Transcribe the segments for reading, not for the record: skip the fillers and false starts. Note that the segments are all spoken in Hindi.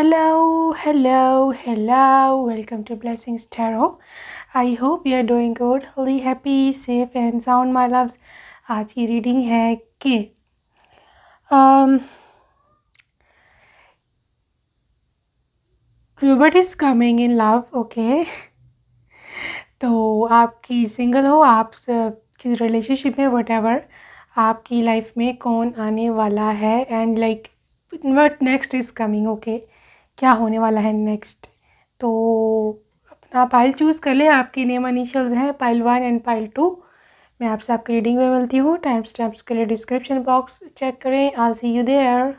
Hello, hello, hello. Welcome to Blessings Tarot. I hope you are doing good, healthy, happy, safe and sound, my loves. आज की रीडिंग है कि what is coming in love, okay? तो आपकी सिंगल हो, आप की रिलेशनशिप में whatever, आपकी लाइफ में कौन आने वाला है and like what next is coming, okay? क्या होने वाला है नेक्स्ट। तो अपना पाइल चूज़ कर ले, आपके नेम इनिशियल्स हैं पाइल 1 एंड पाइल 2। मैं आपसे आपकी रीडिंग में मिलती हूँ। टाइम स्टैम्प्स के लिए डिस्क्रिप्शन बॉक्स चेक करें। आई सी यू देयर।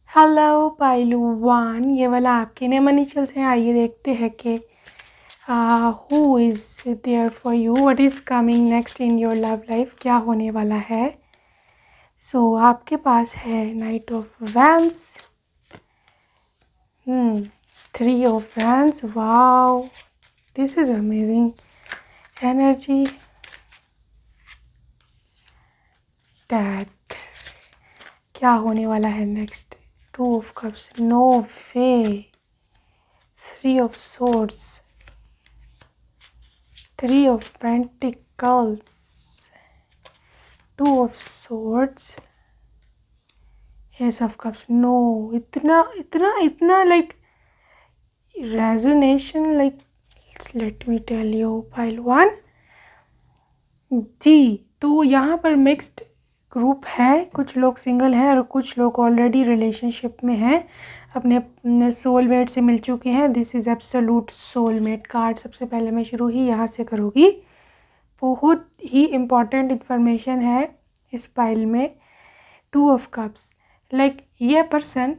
हेलो पाइल 1, ये वाला आपके नेम इनिशियल्स हैं। आइए देखते हैं कि who is there for you, what is coming next in your love life, क्या होने वाला है। सो आपके पास है knight of wands, 3 of Wands. Wow, this is amazing energy. That क्या होने वाला है next. 2 of Cups, no way. 3 of Swords, 3 of Pentacles, 2 of Swords, Ace of Cups. No, इतना like resonation, like let me tell you pile 1 जी। तो यहाँ पर मिक्स्ड ग्रुप है, कुछ लोग सिंगल हैं और कुछ लोग ऑलरेडी रिलेशनशिप में हैं, अपने सोलमेट से मिल चुके हैं। This is absolute soulmate card. सबसे पहले मैं शुरू ही यहाँ से करूँगी। बहुत ही इम्पॉर्टेंट इन्फॉर्मेशन है इस पाइल में। 2 ऑफ कप्स, लाइक ये पर्सन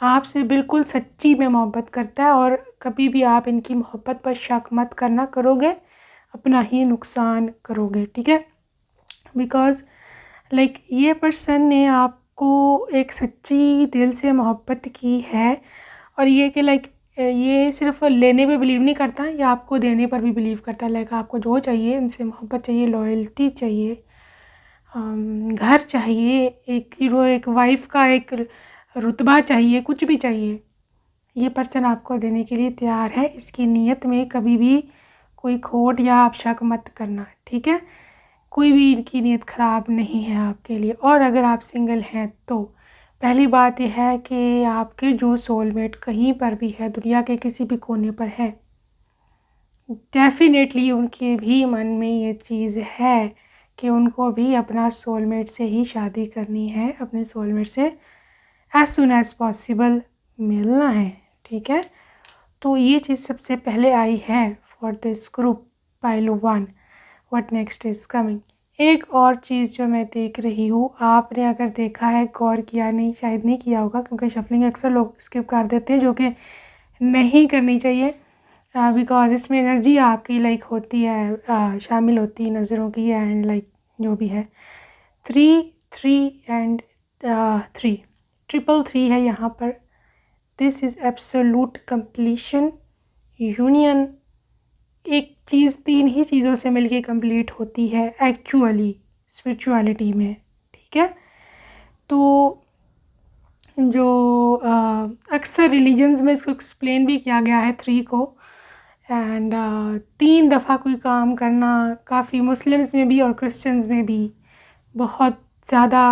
आपसे बिल्कुल सच्ची में मोहब्बत करता है और कभी भी आप इनकी मोहब्बत पर शक मत करना, करोगे अपना ही नुकसान करोगे, ठीक है। बिकॉज़ लाइक ये पर्सन ने आपको एक सच्ची दिल से मोहब्बत की है और ये कि लाइक ये सिर्फ लेने पे बिलीव नहीं करता, ये आपको देने पर भी बिलीव करता है। लाइक आपको जो चाहिए, उनसे मोहब्बत चाहिए, लॉयल्टी चाहिए, घर चाहिए, एक हीरो, एक वाइफ का एक रुतबा चाहिए, कुछ भी चाहिए, ये पर्सन आपको देने के लिए तैयार है। इसकी नीयत में कभी भी कोई खोट या आप शक मत करना, ठीक है। कोई भी इनकी नीयत ख़राब नहीं है आपके लिए। और अगर आप सिंगल हैं तो पहली बात यह है कि आपके जो सोलमेट कहीं पर भी है, दुनिया के किसी भी कोने पर है, डेफिनेटली उनके भी मन में ये चीज़ है कि उनको भी अपना सोलमेट से ही शादी करनी है, अपने सोलमेट से एज सुन एज़ पॉसिबल मिलना है, ठीक है। तो ये चीज़ सबसे पहले आई है for this group pile 1, what next is coming. एक और चीज़ जो मैं देख रही हूँ, आपने अगर देखा है, गौर किया नहीं, शायद नहीं किया होगा क्योंकि शफलिंग अक्सर लोग स्किप कर देते हैं, जो कि नहीं करनी चाहिए। बिकॉज इसमें एनर्जी आपकी लाइक होती है, शामिल होती है नज़रों की एंड लाइक जो भी है। 3 एंड 3 3 है यहाँ पर। This is absolute completion, union. एक चीज़ 3 ही चीज़ों से मिलके कंप्लीट होती है एक्चुअली स्पिरिचुअलिटी में, ठीक है। तो जो अक्सर रिलीजन्स में इसको एक्सप्लेन भी किया गया है 3 को, एंड 3 दफ़ा कोई काम करना काफ़ी मुस्लिम्स में भी और क्रिश्चियंस में भी बहुत ज़्यादा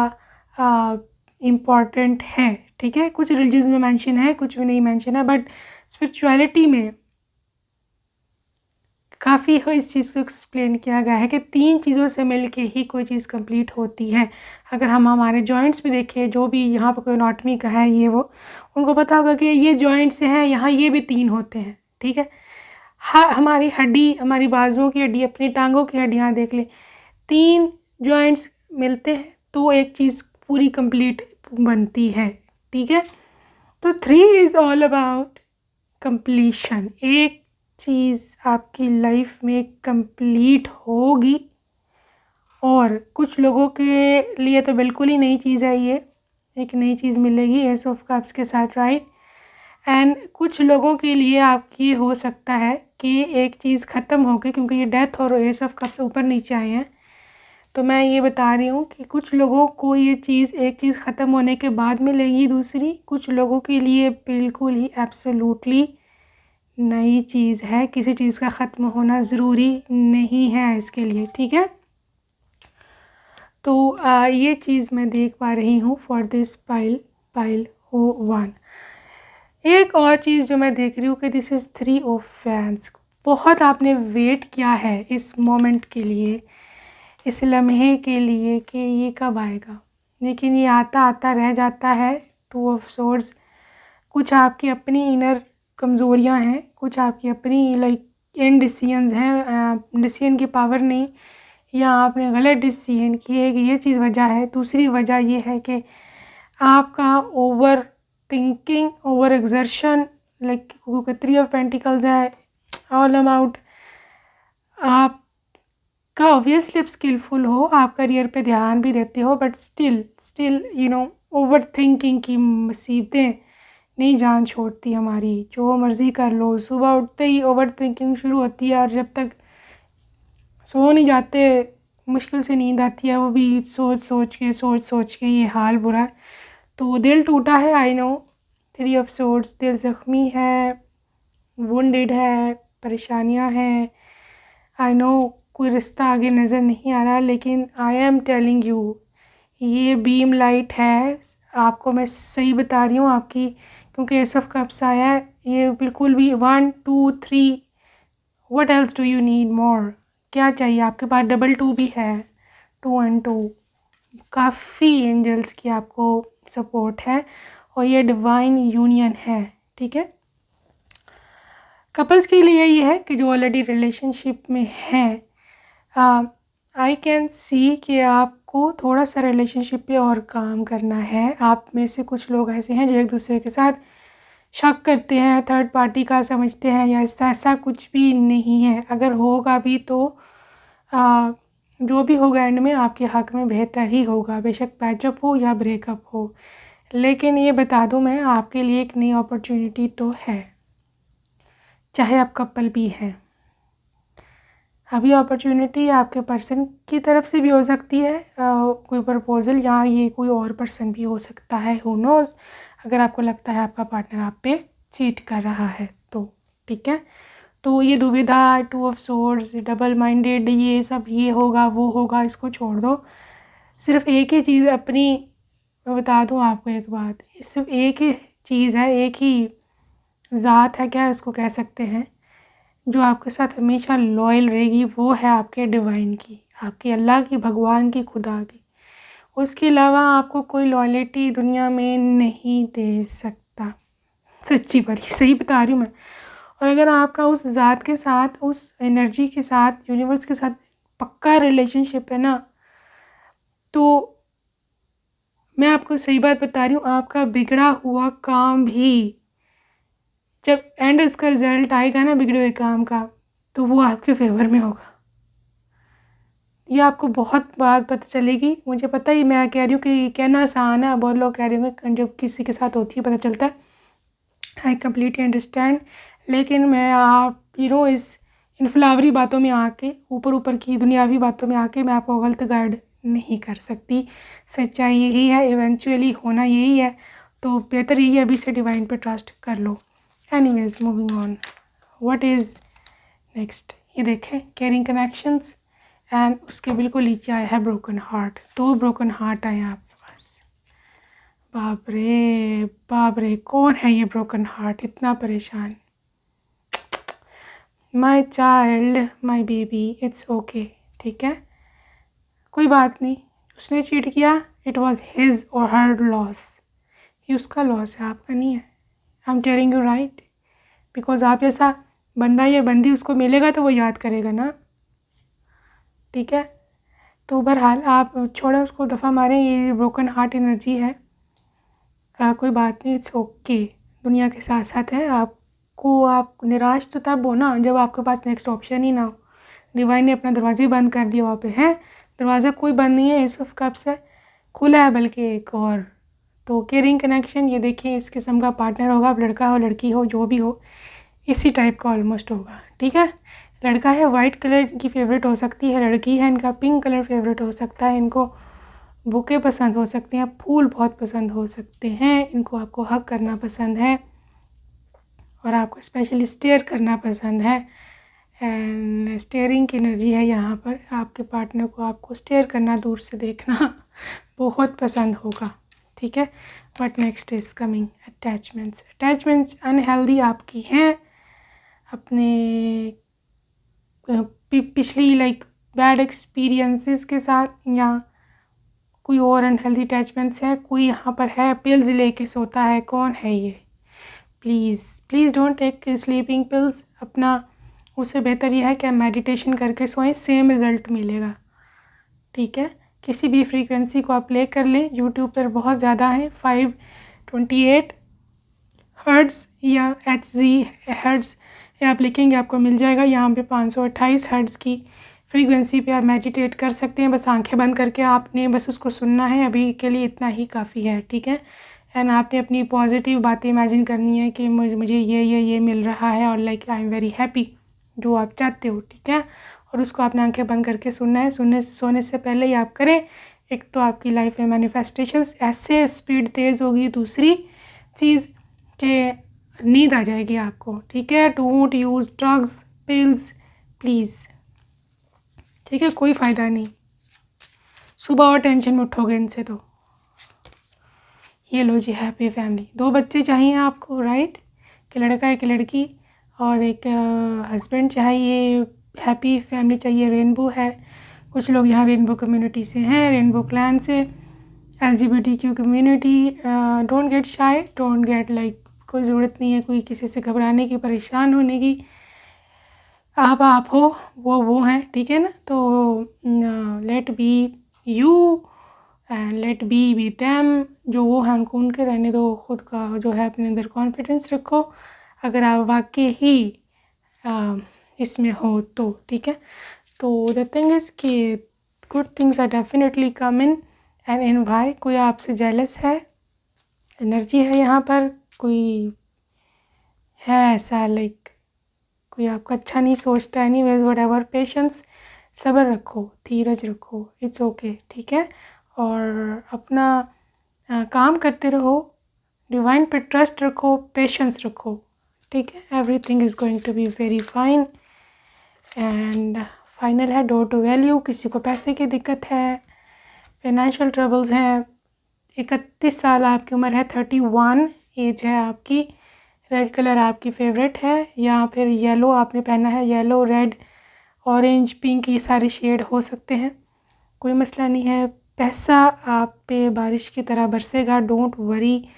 इम्पॉर्टेंट है, ठीक है। कुछ रिलीजन्स में मेंशन है, कुछ में नहीं मेंशन है, बट स्पिरिचुअलिटी में काफ़ी इस चीज़ को एक्सप्लेन किया गया है कि 3 चीज़ों से मिलके ही कोई चीज़ कंप्लीट होती है। अगर हम हमारे जॉइंट्स में देखें, जो भी यहाँ पर कोई एनाटॉमी का है ये वो, उनको पता होगा कि ये जॉइंट्स हैं, यहाँ ये भी 3 होते हैं, ठीक है। हमारी हड्डी, हमारी बाजुओं की हड्डी, अपनी टांगों की हड्डियाँ देख लें, 3 जॉइंट्स मिलते हैं तो एक चीज़ पूरी कंप्लीट बनती है, ठीक है। तो 3 इज़ ऑल अबाउट कंप्लीशन। एक चीज़ आपकी लाइफ में कंप्लीट होगी और कुछ लोगों के लिए तो बिल्कुल ही नई चीज़ है, ये एक नई चीज़ मिलेगी एस ऑफ कप्स के साथ, राइट। एंड कुछ लोगों के लिए आपकी हो सकता है कि एक चीज़ ख़त्म हो गई, क्योंकि ये डेथ और एस ऑफ कप्स ऊपर नीचे आए हैं, तो मैं ये बता रही हूँ कि कुछ लोगों को ये चीज़, एक चीज़ ख़त्म होने के बाद मिलेगी दूसरी, कुछ लोगों के लिए बिल्कुल ही एब्सोल्युटली नई चीज़ है। किसी चीज़ का ख़त्म होना ज़रूरी नहीं है इसके लिए, ठीक है। तो ये चीज़ मैं देख पा रही हूँ फॉर दिस पाइल O1। एक और चीज़ जो मैं देख रही हूँ कि दिस इज़ 3 ऑफ फैंस। बहुत आपने वेट किया है इस मोमेंट के लिए, इस लम्हे के लिए कि ये कब आएगा, लेकिन ये आता आता रह जाता है। 2 ऑफ सोर्ड्स। कुछ आपकी अपनी इनर कमज़ोरियाँ हैं, कुछ आपकी अपनी लाइक इनडिसीजंस हैं, डिसीजन की पावर नहीं, या आपने गलत डिसीजन किए कि ये चीज़ वजह है। दूसरी वजह ये है कि आपका over thinking, over exertion, like क्योंकि 3 ऑफ पेंटिकल्स है ऑल अबाउट आपका ऑब्वियसली आप स्किलफुल हो, आप करियर पे ध्यान भी देते हो, but still you know over thinking की मुसीबतें नहीं जान छोड़ती हमारी। जो मर्ज़ी कर लो, सुबह उठते ही ओवर थिंकिंग शुरू होती है, और जब तक सो नहीं जाते मुश्किल से नींद आती है, वो भी सोच के ये हाल बुरा है। तो दिल टूटा है, आई नो। 3 ऑफ सोर्ड्स, दिल ज़ख्मी है, वुंडेड है, परेशानियां हैं, आई नो। कोई रास्ता आगे नज़र नहीं आ रहा, लेकिन आई एम टेलिंग यू ये बीम लाइट है। आपको मैं सही बता रही हूँ आपकी, क्योंकि एस ऑफ कप्स आया है, ये बिल्कुल भी 1 2 3 what else do you need more, क्या चाहिए आपके पास। डबल 2 भी है, 2 and 2, काफ़ी एंजल्स की आपको सपोर्ट है, और ये डिवाइन यूनियन है, ठीक है। कपल्स के लिए ये है कि जो ऑलरेडी रिलेशनशिप में हैं, आई कैन सी कि आपको थोड़ा सा रिलेशनशिप पे और काम करना है। आप में से कुछ लोग ऐसे हैं जो एक दूसरे के साथ शक करते हैं, थर्ड पार्टी का समझते हैं, या ऐसा कुछ भी नहीं है। अगर होगा भी तो जो भी होगा एंड में आपके हक़ में बेहतर ही होगा, बेशक पैचअप हो या ब्रेकअप हो। लेकिन ये बता दूं मैं, आपके लिए एक नई अपॉर्चुनिटी तो है, चाहे आप कपल भी हैं। अभी अपॉर्चुनिटी आपके पर्सन की तरफ से भी हो सकती है, कोई प्रपोज़ल, या ये कोई और पर्सन भी हो सकता है, हु नोज़। अगर आपको लगता है आपका पार्टनर आप पे चीट कर रहा है तो, ठीक है। तो ये दुविधा, 2 ऑफ सोर्ड्स, डबल माइंडेड, ये सब, ये होगा वो होगा, इसको छोड़ दो। सिर्फ एक ही चीज़ अपनी, मैं बता दूँ आपको एक बात, सिर्फ एक ही चीज़ है, एक ही ज़ात है, क्या इसको कह सकते हैं, जो आपके साथ हमेशा लॉयल रहेगी, वो है आपके डिवाइन की, आपके अल्लाह की, भगवान की, खुदा की। उसके अलावा आपको कोई लॉयल्टी दुनिया में नहीं दे सकता, सच्ची बड़ी सही बता रही हूँ मैं। और अगर आपका उस ज़ात के साथ, उस एनर्जी के साथ, यूनिवर्स के साथ पक्का रिलेशनशिप है ना, तो मैं आपको सही बात बता रही हूँ, आपका बिगड़ा हुआ काम भी जब एंड इसका रिजल्ट आएगा ना बिगड़े हुए काम का, तो वो आपके फेवर में होगा। ये आपको बहुत बात पता चलेगी। मुझे पता ही, मैं कह रही हूँ कि कहना आसान है, बहुत लोग कह रहे होंगे जब किसी के साथ होती है पता चलता है। आई कम्प्लीटली अंडरस्टैंड, लेकिन मैं आप इस इन फ्लावरी बातों में आके, ऊपर की दुनियावी बातों में आके मैं आपको गलत गाइड नहीं कर सकती। सच्चाई यही है, इवेंचुअली होना यही है, तो बेहतर यही है अभी से डिवाइन पे ट्रस्ट कर लो। Anyways, moving on, what is next. ये देखें, केयरिंग कनेक्शंस, एंड उसके बिल्कुल नीचे आया है ब्रोकन हार्ट। 2 ब्रोकन हार्ट आए हैं आपके पास। बाप रे, कौन है ये ब्रोकन हार्ट, इतना परेशान। My child, my baby, it's okay, ठीक है, कोई बात नहीं। उसने चीट किया, इट वॉज हिज और हर लॉस, ये उसका लॉस है, आपका नहीं है। I am telling you right, because आप जैसा बंदा या बंदी उसको मिलेगा तो वो याद करेगा ना, ठीक है। तो बहरहाल आप छोड़ें उसको, दफ़ा मारें, ये ब्रोकन हार्ट एनर्जी है। कोई बात नहीं, इट्स ओके, दुनिया के साथ साथ है। आप निराश तो तब हो ना जब आपके पास नेक्स्ट ऑप्शन ही ना हो। डिवाइन ने अपना दरवाज़े बंद कर दिया वहाँ पे, है दरवाज़ा कोई बंद नहीं है, इस ऑफ कप्स है, खुला है बल्कि एक और। तो केयरिंग कनेक्शन, ये देखिए इस किस्म का पार्टनर होगा, अब लड़का हो लड़की हो जो भी हो, इसी टाइप का ऑलमोस्ट होगा, ठीक है। लड़का है वाइट कलर की फेवरेट हो सकती है, लड़की है इनका पिंक कलर फेवरेट हो सकता है, इनको बुके पसंद हो सकते हैं, फूल बहुत पसंद हो सकते हैं, इनको आपको हग करना पसंद है और आपको स्पेशली स्टेयर करना पसंद है। एंड स्टेयरिंग की एनर्जी है यहाँ पर, आपके पार्टनर को आपको स्टेयर करना, दूर से देखना बहुत पसंद होगा, ठीक है। But next is coming attachments. Attachments unhealthy आपकी हैं अपने पिछली लाइक बैड एक्सपीरियंसेस के साथ, या कोई और अनहेल्दी अटैचमेंट्स है, कोई यहाँ पर है पिल्स लेके सोता है, कौन है ये? Please please don't take sleeping pills. अपना उससे बेहतर यह है कि आप मेडिटेशन करके सोएं, सेम रिज़ल्ट मिलेगा, ठीक है। किसी भी फ्रीक्वेंसी को आप प्ले कर लें, यूट्यूब पर बहुत ज़्यादा है, 528 हर्ट्ज़ या HZ हर्ट्ज़ आप लिखेंगे आपको मिल जाएगा। यहाँ पे 528 हर्ट्ज़ की फ्रीक्वेंसी पे आप मेडिटेट कर सकते हैं, बस आंखें बंद करके आपने बस उसको सुनना है, अभी के लिए इतना ही काफ़ी है, ठीक है। एंड आपने अपनी पॉजिटिव बातें इमेजिन करनी है कि मुझे ये मिल रहा है और like I am very happy, जो आप चाहते हो, ठीक है। और उसको आपने आंखें बंद करके सुनना है। सोने से पहले ही आप करें, एक तो आपकी लाइफ में मैनिफेस्टेशंस ऐसे स्पीड तेज़ होगी, दूसरी चीज़ के नींद आ जाएगी आपको, ठीक है। Don't use drugs pills please, ठीक है, कोई फ़ायदा नहीं, सुबह और टेंशन में उठोगे इनसे तो। ये लो जी हैप्पी फैमिली। 2 बच्चे चाहिए आपको, राइट, कि लड़का एक लड़की और एक हस्बैंड चाहिए, हैप्पी फैमिली चाहिए, रेनबो है। कुछ लोग यहाँ रेनबो कम्युनिटी से हैं, रेनबो क्लैन से, LGBTQ community. Don't get shy, don't get like, कोई ज़रूरत नहीं है कोई किसी से घबराने की, परेशान होने की। आप हो, वो हैं, ठीक है ना। तो let be you and let be them, जो वो हैं उनको उनके रहने दो, ख़ुद का जो है अपने अंदर कॉन्फिडेंस रखो, अगर आप वाकई ही इसमें हो तो, ठीक है। तो द थिंग इज़ कि good things are definitely coming and in why. कोई आपसे जेलस है, एनर्जी है यहाँ पर, कोई है ऐसा लाइक कोई आपका अच्छा नहीं सोचता। एनीवेज व्हाटएवर, पेशेंस, सब्र रखो, धीरज रखो, इट्स ओके, ठीक है। और अपना काम करते रहो, डिवाइन पे ट्रस्ट रखो, पेशेंस रखो, ठीक है। Everything is going to be very fine. And final है डोर टू वैल्यू। किसी को पैसे की दिक्कत है, फाइनेंशियल ट्रबल्स हैं, 31 साल आपकी उम्र है, 31 एज है आपकी, रेड कलर आपकी फेवरेट है, या फिर येलो आपने पहना है, येलो, रेड, ऑरेंज, पिंक, ये सारे शेड हो सकते हैं, कोई मसला नहीं है। पैसा आप पे बारिश की तरह बरसेगा, डोंट वरी,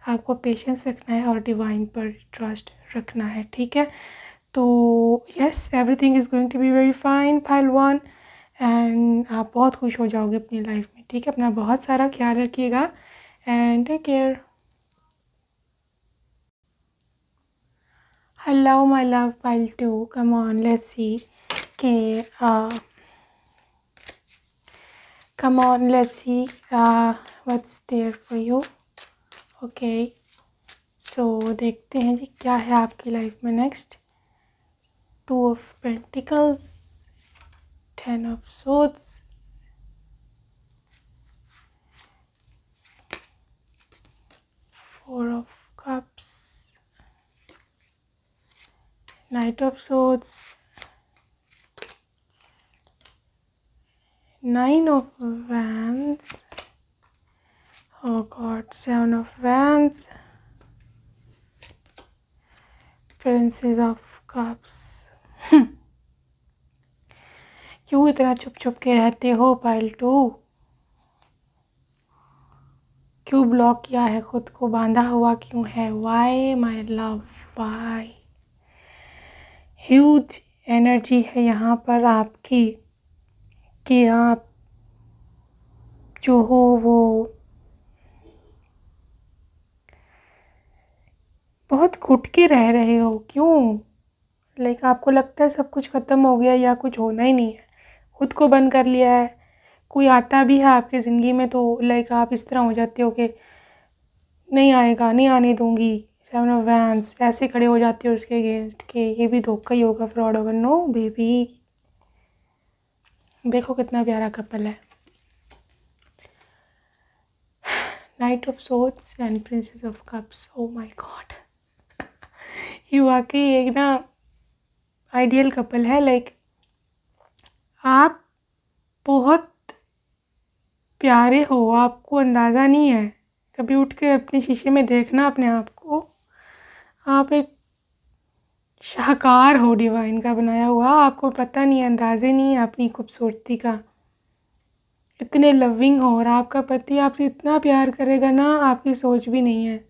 आपको पेशेंस रखना है और डिवाइन पर ट्रस्ट रखना है, ठीक है। तो yes, everything is going to be very fine pile 1, and आप बहुत खुश हो जाओगे अपनी लाइफ में, ठीक है। अपना बहुत सारा ख्याल रखिएगा and take care. Hello my love pile 2, come on, let's see. Okay, come on, let's see what's there for you. Okay, so देखते हैं जी क्या है आपकी लाइफ में next. 2 of Pentacles, 10 of Swords, 4 of Cups, Knight of Swords, 9 of Wands, oh god, 7 of Wands, Princess of Cups। क्यों इतना छुप छुप के रहते हो पाइल 2? क्यों ब्लॉक किया है खुद को, बांधा हुआ क्यों है? Why my love, why? Huge energy है यहाँ पर आपकी कि आप जो हो वो बहुत घुट के रह रहे हो। क्यों? लाइक आपको लगता है सब कुछ ख़त्म हो गया या कुछ होना ही नहीं है, खुद को बंद कर लिया है। कोई आता भी है आपकी ज़िंदगी में तो लाइक आप इस तरह हो जाते हो कि नहीं आएगा, नहीं आने दूँगी, सेवन ऑफ वैंड्स ऐसे खड़े हो जाते हो उसके अगेंस्ट के ये भी धोखा ही होगा, फ्रॉड होगा। नो बेबी, देखो कितना प्यारा कपल है। Knight of swords and princess of cups. Oh my God, ये वाकई एक ना आइडियल कपल है। लाइक आप बहुत प्यारे हो, आपको अंदाज़ा नहीं है। कभी उठ के अपने शीशे में देखना अपने आप को, आप एक शाहकार हो डिवाइन का बनाया हुआ, आपको पता नहीं है, अंदाज़े नहीं है अपनी खूबसूरती का। इतने लविंग हो और आपका पति आपसे इतना प्यार करेगा ना, आपकी सोच भी नहीं है।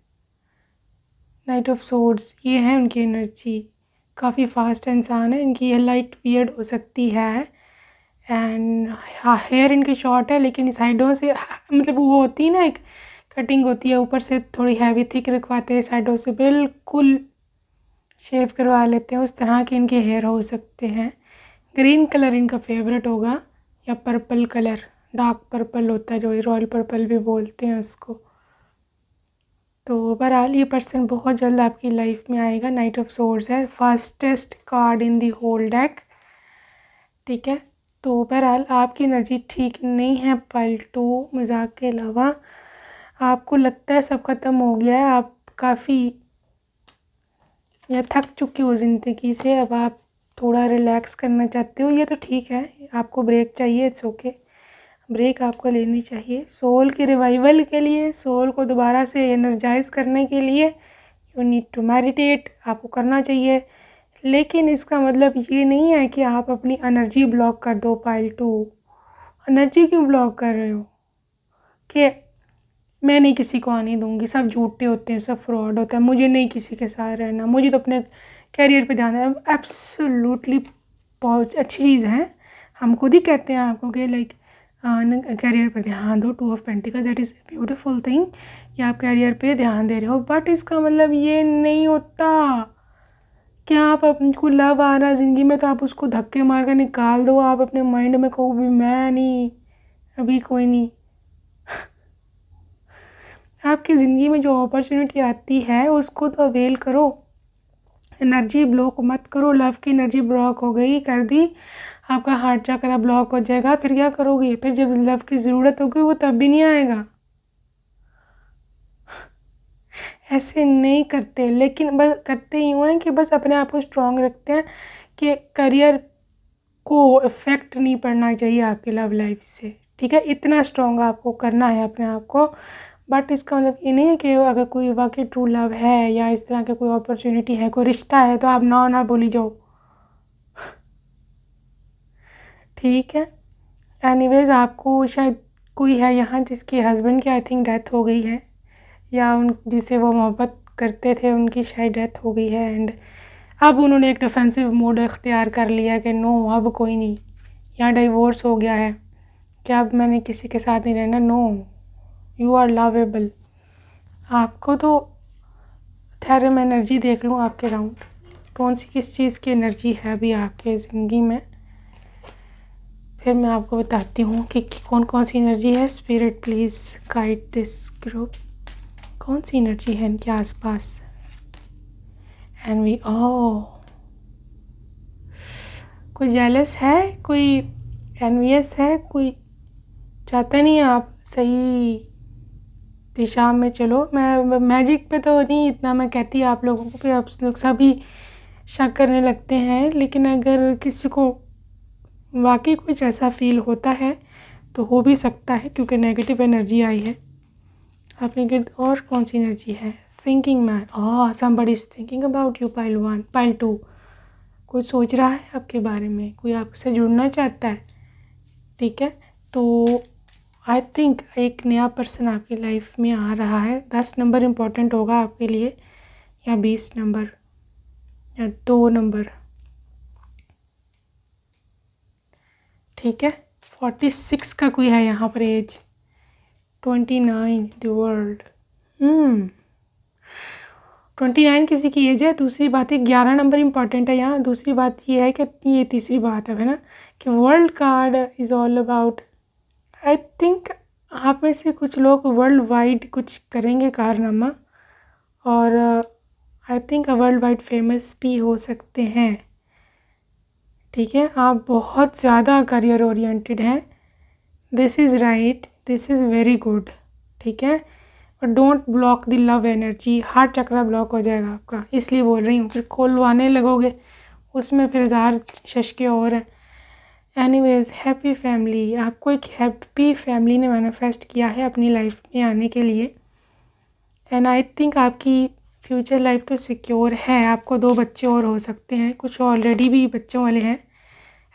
नाइट ऑफ सोर्ड्स, ये है उनकी एनर्जी। काफ़ी फास्ट इंसान है, इनकी ये लाइट बियर्ड हो सकती है एंड हेयर इनके शॉर्ट है, लेकिन साइडों से मतलब वो होती है ना, एक कटिंग होती है, ऊपर से थोड़ी हैवी थिक रखवाते हैं, साइडों से बिल्कुल शेव करवा लेते हैं, उस तरह के इनके हेयर हो सकते हैं। ग्रीन कलर इनका फेवरेट होगा या पर्पल कलर, डार्क पर्पल होता है जो रॉयल पर्पल भी बोलते हैं उसको। तो ओवरऑल ये पर्सन बहुत जल्द आपकी लाइफ में आएगा। नाइट ऑफ सोर्ड्स है, fastest card in the whole deck, ठीक है। तो ओवरऑल आपकी एनर्जी ठीक नहीं है पाइल 2। मजाक के अलावा आपको लगता है सब ख़त्म हो गया है, आप काफ़ी या थक चुकी हो ज़िंदगी से, अब आप थोड़ा रिलैक्स करना चाहते हो। ये तो ठीक है, आपको ब्रेक चाहिए, इट्स ओके, ब्रेक आपको लेनी चाहिए। सोल के रिवाइवल के लिए, सोल को दोबारा से एनर्जाइज करने के लिए यू नीड टू मेडिटेट, आपको करना चाहिए। लेकिन इसका मतलब ये नहीं है कि आप अपनी एनर्जी ब्लॉक कर दो। पाइल 2, एनर्जी क्यों ब्लॉक कर रहे हो कि मैं नहीं किसी को आने दूंगी, सब झूठे होते हैं, सब फ्रॉड होता है, मुझे नहीं किसी के साथ रहना, मुझे तो अपने करियर पे ध्यान देना। एब्सोल्युटली बहुत अच्छी चीज़ है, हम खुद ही कहते हैं आपको कि लाइक करियर पर ध्यान दो। 2 of pentacles, that is beautiful thing कि आप करियर पे ध्यान दे रहे हो, बट इसका मतलब ये नहीं होता कि आप आपको लव आ रहा है ज़िंदगी में तो आप उसको धक्के मार कर निकाल दो। आप अपने माइंड में कहो भी मैं नहीं, अभी कोई नहीं। आपकी ज़िंदगी में जो अपॉर्चुनिटी आती है उसको तो अवेल करो, एनर्जी ब्लॉक मत करो। लव की एनर्जी ब्लॉक हो गई, कर दी, आपका हार्ट चक्र ब्लॉक हो जाएगा, फिर क्या करोगे? फिर जब लव की ज़रूरत होगी वो तब भी नहीं आएगा। ऐसे नहीं करते, लेकिन बस करते यूँ हैं कि बस अपने आप को स्ट्रॉन्ग रखते हैं कि करियर को इफ़ेक्ट नहीं पड़ना चाहिए आपकी लव लाइफ से, ठीक है। इतना स्ट्रॉन्ग आपको करना है अपने आप को। बट इसका मतलब ये नहीं है कि अगर कोई वाकई ट्रू लव है या इस तरह का कोई अपॉर्चुनिटी है, कोई रिश्ता है, तो आप ना बोली जाओ, ठीक है। एनीवेज, आपको शायद कोई है यहाँ जिसके हस्बैंड की आई थिंक डेथ हो गई है, या उन जिसे वो मोहब्बत करते थे उनकी शायद डेथ हो गई है, एंड अब उन्होंने एक डिफेंसिव मोड इख्तियार कर लिया कि नो अब कोई नहीं, यहाँ डिवोर्स हो गया है कि अब मैंने किसी के साथ नहीं रहना। No, you are lovable. आपको तो ठहरे मैं एनर्जी देख लूँ आपके राउंड, कौन सी किस चीज़ की एनर्जी है अभी आपके ज़िंदगी में, फिर मैं आपको बताती हूँ कि कौन कौन सी एनर्जी है। Spirit please guide this group, कौन सी एनर्जी है इनके आसपास। एंड वी कोई जेलस है, कोई एनवियस है, कोई चाहता नहीं है आप सही दिशा में चलो। मैं मैजिक पे तो नहीं इतना मैं कहती आप लोगों को, फिर आप लोग सभी शक करने लगते हैं। लेकिन अगर किसी को वाकई कुछ ऐसा फील होता है तो हो भी सकता है, क्योंकि नेगेटिव एनर्जी आई है आपने के। और कौन सी एनर्जी है? Thinking man, somebody is thinking about you. Pile 1, pile 2, कोई सोच रहा है आपके बारे में, कोई आपसे जुड़ना चाहता है, ठीक है। तो आई थिंक एक नया पर्सन आपकी लाइफ में आ रहा है। 10 नंबर इम्पोर्टेंट होगा आपके लिए, या 20 नंबर, या 2 नंबर, ठीक है। 46 का कोई है यहाँ पर एज, 29 द वर्ल्ड, 29 किसी की एज है। दूसरी बात है 11 नंबर इम्पॉर्टेंट है यहाँ। दूसरी बात ये है कि ये तीसरी बात है ना, कि world card is all about, I think आप में से कुछ लोग वर्ल्ड वाइड कुछ करेंगे कारनामा, और I think world wide famous भी हो सकते हैं। ठीक है, आप बहुत ज़्यादा करियर ओरिएंटेड हैं। This is right, this is very good. ठीक है, और don't block the love energy. Heart chakra block हो जाएगा आपका, इसलिए बोल रही हूँ। फिर खोलवाने लगोगे उसमें फिर ज़ार शशके और हैं। एनीवेज, हैप्पी फैमिली, आपको एक हैप्पी फैमिली ने मैनिफेस्ट किया है अपनी लाइफ में आने के लिए। एंड आई थिंक आपकी फ्यूचर लाइफ तो सिक्योर है। आपको 2 बच्चे और हो सकते हैं, कुछ ऑलरेडी भी बच्चों वाले हैं।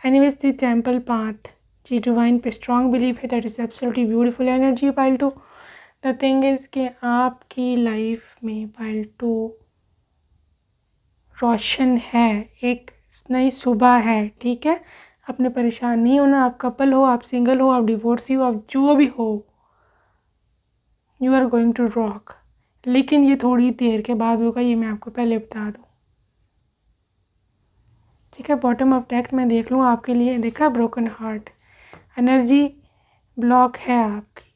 एनीवेज, द टेम्पल पाथ, जी डिवाइन पे स्ट्रॉन्ग बिलीव है। That is absolutely beautiful energy pile 2। The thing is कि आपकी लाइफ में पाइल 2 रोशन है, एक नई सुबह है। ठीक है, आपने परेशान नहीं होना। आप कपल हो, आप सिंगल हो, आप डिवोर्सी हो, आप जो भी हो, you are going to rock. लेकिन ये थोड़ी देर के बाद होगा, ये मैं आपको पहले बता दूँ। ठीक है, बॉटम ऑफ डेक में देख लूँ आपके लिए। देखा, ब्रोकन हार्ट एनर्जी ब्लॉक है आपकी।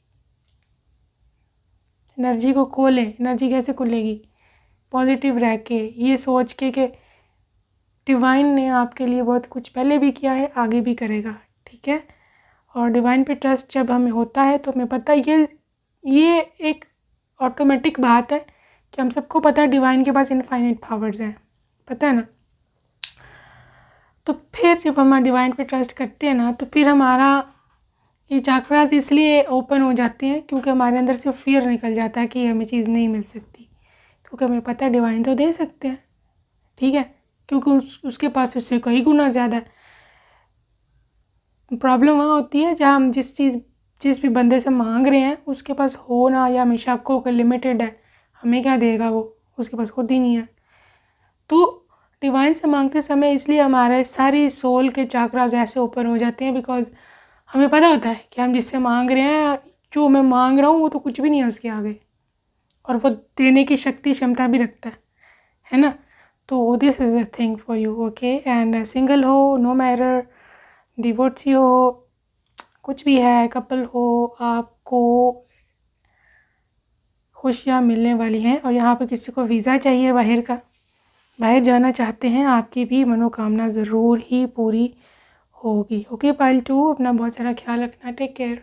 एनर्जी को खोलें। एनर्जी कैसे खुलेगी? पॉजिटिव रह के, ये सोच के कि डिवाइन ने आपके लिए बहुत कुछ पहले भी किया है, आगे भी करेगा। ठीक है, और डिवाइन पे ट्रस्ट जब हमें होता है तो हमें पता है, ये एक ऑटोमेटिक बात है कि हम सबको पता है डिवाइन के पास इनफाइनाइट पावर्स हैं, पता है ना। तो फिर जब हम डिवाइन पे ट्रस्ट करते हैं ना, तो फिर हमारा ये चक्रास इसलिए ओपन हो जाते हैं क्योंकि हमारे अंदर से फियर निकल जाता है कि हमें चीज़ नहीं मिल सकती, क्योंकि हमें पता है डिवाइन तो दे सकते हैं। ठीक है, क्योंकि उसके पास उससे कई गुना ज़्यादा है। प्रॉब्लम वहाँ होती है जहाँ हम जिस भी बंदे से मांग रहे हैं उसके पास हो ना, या हमेशा आपको लिमिटेड है, हमें क्या देगा वो, उसके पास खुद ही नहीं है। तो डिवाइन से मांगते समय इसलिए हमारे सारी सोल के चक्रास ऐसे ओपन हो जाते हैं, बिकॉज हमें पता होता है कि हम जिससे मांग रहे हैं, जो मैं मांग रहा हूँ वो तो कुछ भी नहीं है उसके आगे, और वो देने की शक्ति क्षमता भी रखता है ना। तो this is the thing for you. Okay, and single हो, नो मैटर, डिवोर्सी हो, कुछ भी है, कपल हो, आपको खुशियाँ मिलने वाली हैं। और यहाँ पे किसी को वीज़ा चाहिए बाहर का, बाहर जाना चाहते हैं, आपकी भी मनोकामना ज़रूर ही पूरी होगी। ओके पाइल 2, अपना बहुत सारा ख्याल रखना। Take care.